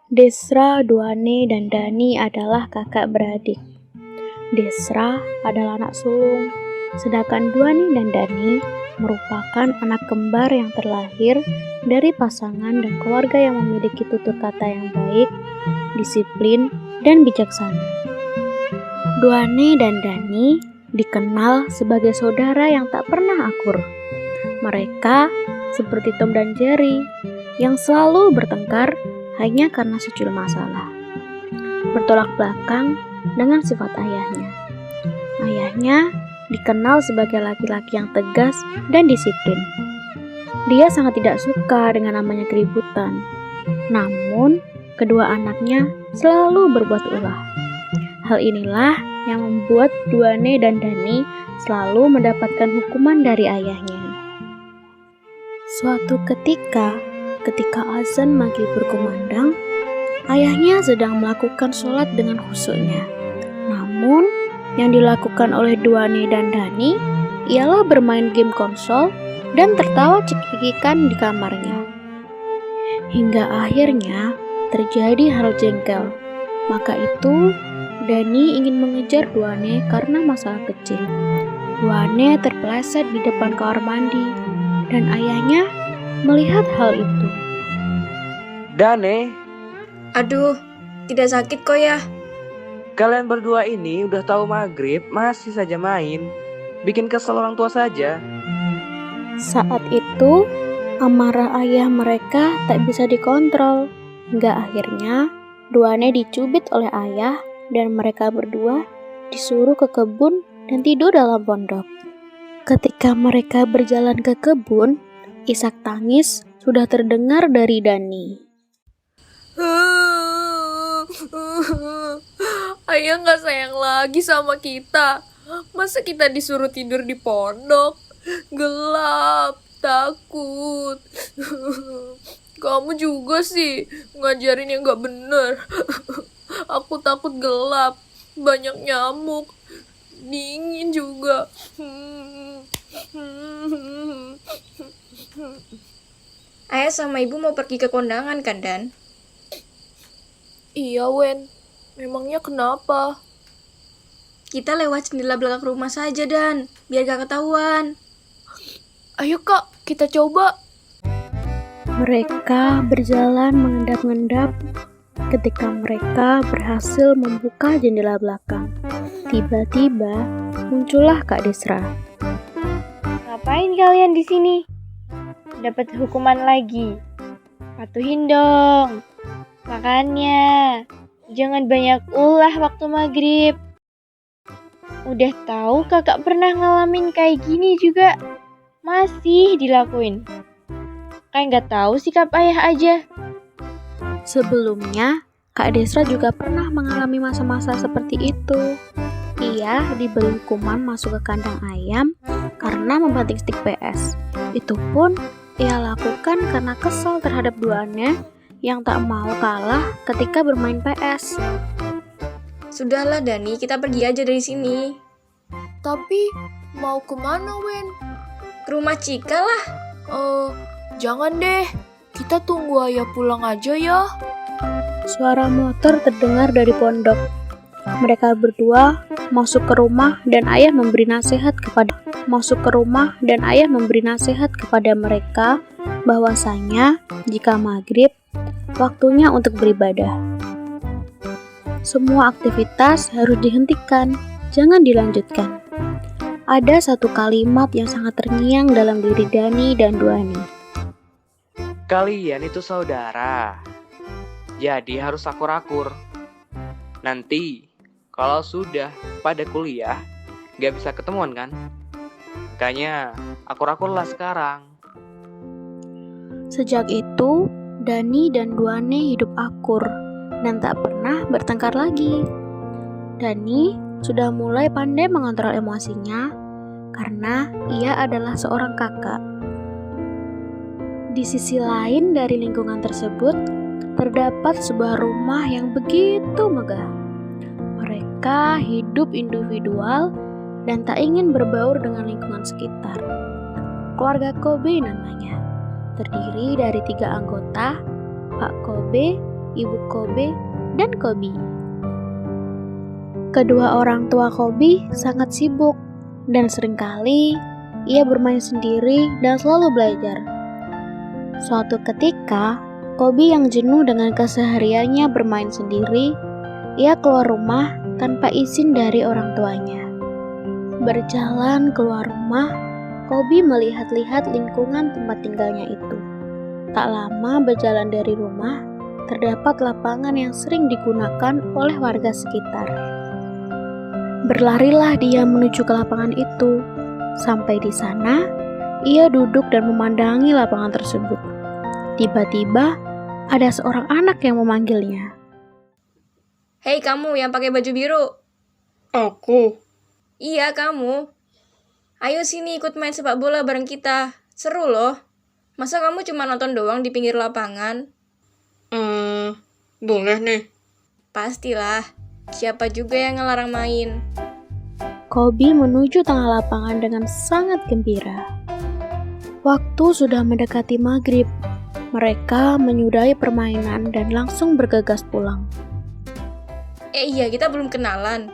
Desra, Duane, dan Dani adalah kakak beradik. Desra adalah anak sulung, sedangkan Duane dan Dani merupakan anak kembar yang terlahir dari pasangan dan keluarga yang memiliki tutur kata yang baik, disiplin, dan bijaksana. Duane dan Dani dikenal sebagai saudara yang tak pernah akur. Mereka seperti Tom dan Jerry yang selalu bertengkar hanya karena secuil masalah. Bertolak belakang dengan sifat ayahnya. Ayahnya dikenal sebagai laki-laki yang tegas dan disiplin. Dia sangat tidak suka dengan namanya keributan. Namun, kedua anaknya selalu berbuat ulah. Hal inilah yang membuat Duane dan Dani selalu mendapatkan hukuman dari ayahnya. Suatu ketika azan maghrib berkumandang, ayahnya sedang melakukan sholat dengan khusyuknya. Namun, yang dilakukan oleh Duane dan Dani ialah bermain game konsol dan tertawa cekikikan di kamarnya. Hingga akhirnya terjadi hal jengkel. Maka itu, Dani ingin mengejar Duane karena masalah kecil. Duane terpeleset di depan kamar mandi, dan ayahnya melihat hal itu. Dane, Aduh, tidak sakit kok ya. kalian berdua ini udah tahu maghrib masih saja main. Bikin kesel orang tua saja. Saat itu, amarah ayah mereka tak bisa dikontrol. Hingga akhirnya, Duane dicubit oleh ayah dan mereka berdua disuruh ke kebun dan tidur dalam pondok. Ketika mereka berjalan ke kebun, isak tangis sudah terdengar dari Dani. Ayah gak sayang lagi sama kita. Masa kita disuruh tidur di pondok? Gelap, takut. Kamu juga sih ngajarin yang gak bener. Aku takut gelap, banyak nyamuk, dingin juga. Ayah sama ibu mau pergi ke kondangan kan, Dan? Iya, Wen. Memangnya kenapa? Kita lewat jendela belakang rumah saja, Dan. Biar gak ketahuan. Ayo Kak, kita coba. Mereka berjalan mengendap-endap. Ketika mereka berhasil membuka jendela belakang, tiba-tiba muncullah Kak Desra. Ngapain kalian di sini? Dapat hukuman lagi. Patuhin dong. Makannya. Jangan banyak ulah waktu maghrib. Udah tahu kakak pernah ngalamin kayak gini juga. Masih dilakuin. Kayak nggak tahu sikap ayah aja. Sebelumnya, Kak Desra juga pernah mengalami masa-masa seperti itu. Ia diberi hukuman masuk ke kandang ayam karena membanting stik PS. Itu pun ia lakukan karena kesal terhadap Duane yang tak mau kalah ketika bermain PS. Sudahlah, Dani. Kita pergi aja dari sini. Tapi mau kemana, Wen? Ke rumah Cika lah. Jangan deh. Kita tunggu ayah pulang aja ya. Suara motor terdengar dari pondok. Mereka berdua masuk ke rumah dan ayah memberi nasihat kepada mereka bahwasanya jika maghrib waktunya untuk beribadah. Semua aktivitas harus dihentikan, jangan dilanjutkan. Ada satu kalimat yang sangat terngiang dalam diri Dani dan Duane. Kalian itu saudara. Jadi harus akur-akur. Nanti kalau sudah pada kuliah gak bisa ketemuan kan? Makanya akur-akurlah sekarang. Sejak itu, Dani dan Duane hidup akur dan tak pernah bertengkar lagi. Dani sudah mulai pandai mengontrol emosinya karena ia adalah seorang kakak. Di sisi lain dari lingkungan tersebut, terdapat sebuah rumah yang begitu megah. Mereka hidup individual dan tak ingin berbaur dengan lingkungan sekitar. Keluarga Kobe namanya. Terdiri dari 3 anggota, Pak Kobe ibu Kobe, dan Kobi. Kedua orang tua Kobi sangat sibuk dan seringkali ia bermain sendiri dan selalu belajar. Suatu ketika, Kobi yang jenuh dengan kesehariannya bermain sendiri, ia keluar rumah tanpa izin dari orang tuanya. Berjalan keluar rumah, Kobi melihat-lihat lingkungan tempat tinggalnya itu. Tak lama berjalan dari rumah, terdapat lapangan yang sering digunakan oleh warga sekitar. Berlarilah dia menuju ke lapangan itu. Sampai di sana, ia duduk dan memandangi lapangan tersebut. Tiba-tiba, ada seorang anak yang memanggilnya. Hei kamu yang pakai baju biru. Aku. Iya kamu. Ayo sini ikut main sepak bola bareng kita. Seru loh. Masa kamu cuma nonton doang di pinggir lapangan? Boleh nih. Pastilah. Siapa juga yang ngelarang main? Kobi menuju tengah lapangan dengan sangat gembira. Waktu sudah mendekati maghrib. Mereka menyudahi permainan dan langsung bergegas pulang. Iya, kita belum kenalan.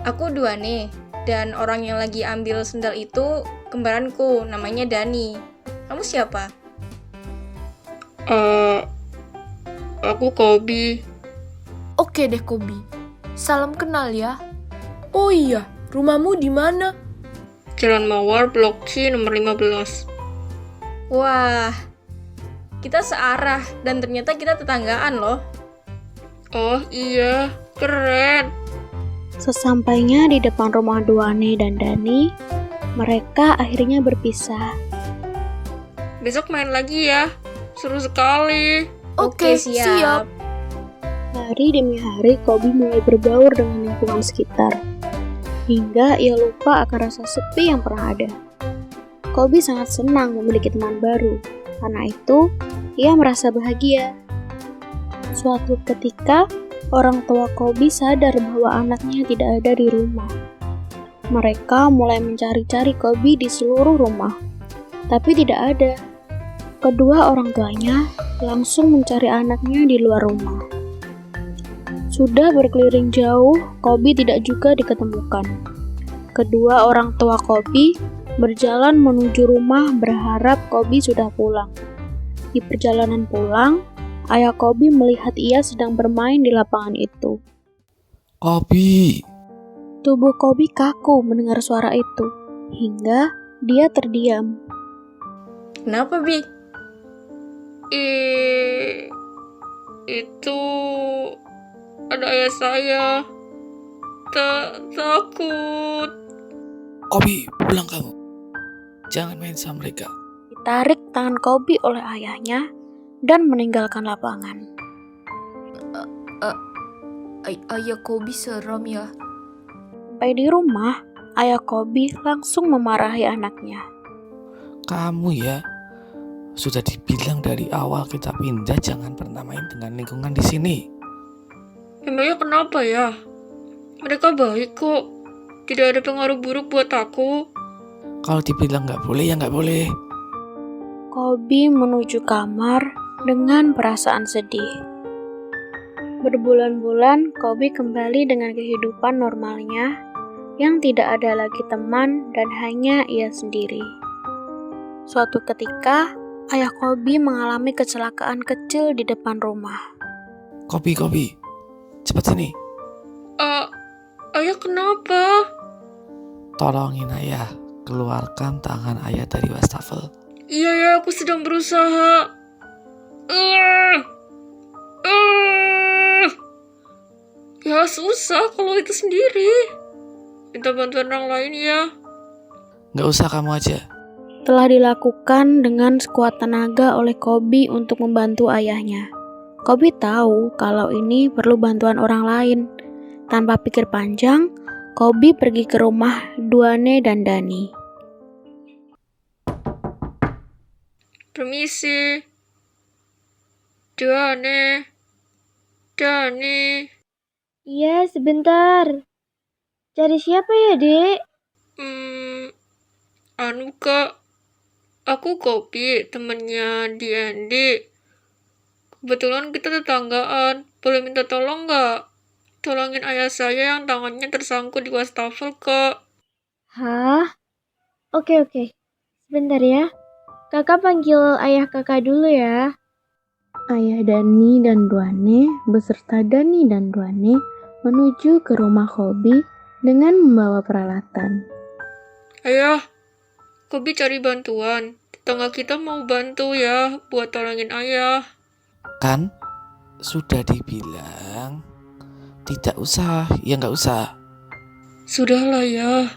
Aku Duane, dan orang yang lagi ambil sendal itu kembaranku, namanya Dani. Kamu siapa? Aku Kobi. Oke deh Kobi. Salam kenal ya. Oh iya, rumahmu di mana? Jalan Mawar, Blok C nomor 15. Wah, kita searah dan ternyata kita tetanggaan loh. Oh iya, keren. Sesampainya di depan rumah Duane dan Dani, mereka akhirnya berpisah. Besok main lagi ya. Seru sekali. Oke, siap. Hari demi hari, Kobi mulai berbaur dengan lingkungan sekitar. Hingga ia lupa akan rasa sepi yang pernah ada. Kobi sangat senang memiliki teman baru. Karena itu, ia merasa bahagia. Suatu ketika, orang tua Kobi sadar bahwa anaknya tidak ada di rumah. Mereka mulai mencari-cari Kobi di seluruh rumah, tapi tidak ada. Kedua orang tuanya langsung mencari anaknya di luar rumah. Sudah berkeliling jauh, Kobi tidak juga diketemukan. Kedua orang tua Kobi berjalan menuju rumah berharap Kobi sudah pulang. Di perjalanan pulang, ayah Kobi melihat ia sedang bermain di lapangan itu. Kobi, Tubuh Kobi kaku mendengar suara itu, hingga dia terdiam. Kenapa, Bi? Itu ada ayah saya. Takut. Kobi, pulang kamu. Jangan main sama mereka. Ditarik tangan Kobi oleh ayahnya dan meninggalkan lapangan. Ayah Kobi seram ya. Sampai di rumah, ayah Kobi langsung memarahi anaknya. Kamu ya, sudah dibilang dari awal kita pindah jangan pernah main dengan lingkungan di sini. Emangnya kenapa ya? Mereka baik kok. Tidak ada pengaruh buruk buat aku. Kalau dibilang nggak boleh ya nggak boleh. Kobi menuju kamar dengan perasaan sedih. Berbulan-bulan, Kobi kembali dengan kehidupan normalnya yang tidak ada lagi teman dan hanya ia sendiri. Suatu ketika, ayah Kobi mengalami kecelakaan kecil di depan rumah. Kobi, cepat sini. Ayah kenapa? Tolongin ayah, keluarkan tangan ayah dari wastafel. Iya ya, aku sedang berusaha. Ya susah kalau itu sendiri. Minta bantuan orang lain ya. Nggak usah kamu aja. Telah dilakukan dengan sekuat tenaga oleh Kobi untuk membantu ayahnya. Kobi tahu kalau ini perlu bantuan orang lain. Tanpa pikir panjang, Kobi pergi ke rumah Duane dan Dani. Permisi. Dani. Iya, sebentar. Cari siapa ya, Dek? Kak. Aku Kopi, temennya DND. Kebetulan kita tetanggaan. Boleh minta tolong nggak? Tolongin ayah saya yang tangannya tersangkut di wastafel, Kak. Hah? Oke. Sebentar ya. Kakak panggil ayah kakak dulu ya. Ayah Dani dan Duane beserta Dani dan Duane menuju ke rumah Kobi dengan membawa peralatan. Ayah, Kobi cari bantuan. Tetangga kita mau bantu ya buat tolongin ayah. Kan sudah dibilang tidak usah, ya nggak usah. Sudahlah ya.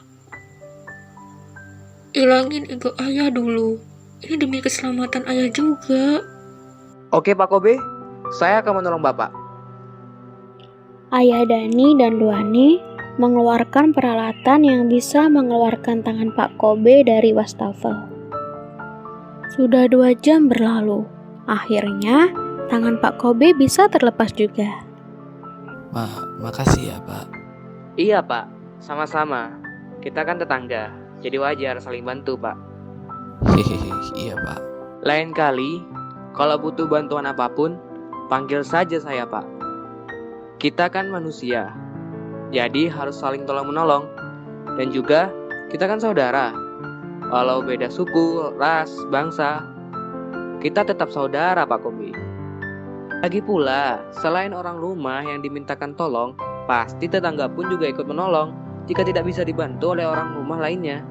Ilangin ego ayah dulu. Ini demi keselamatan ayah juga. Oke Pak Kobe, saya akan menolong Bapak. Ayah Dani dan Duane mengeluarkan peralatan yang bisa mengeluarkan tangan Pak Kobe dari wastafel. Sudah 2 jam berlalu. Akhirnya, tangan Pak Kobe bisa terlepas juga. Makasih ya, Pak. Iya Pak, sama-sama. Kita kan tetangga, jadi wajar saling bantu Pak. Hehehe, iya Pak. Lain kali, kalau butuh bantuan apapun, panggil saja saya Pak. Kita kan manusia, jadi harus saling tolong-menolong. Dan juga, kita kan saudara. Walau beda suku, ras, bangsa, kita tetap saudara Pak Kobi. Lagi pula, selain orang rumah yang dimintakan tolong, pasti tetangga pun juga ikut menolong jika tidak bisa dibantu oleh orang rumah lainnya.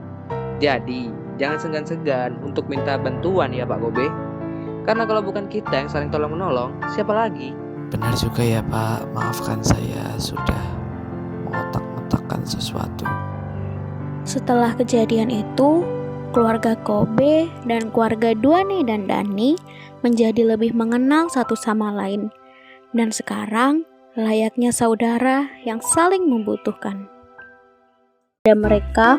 Jadi, jangan segan-segan untuk minta bantuan ya Pak Kobe. Karena kalau bukan kita yang saling tolong-menolong, siapa lagi? Benar juga ya Pak, maafkan saya sudah mengotak-ngotakkan sesuatu. Setelah kejadian itu, keluarga Kobe dan keluarga Duane dan Dani menjadi lebih mengenal satu sama lain. Dan sekarang, layaknya saudara yang saling membutuhkan. Dan mereka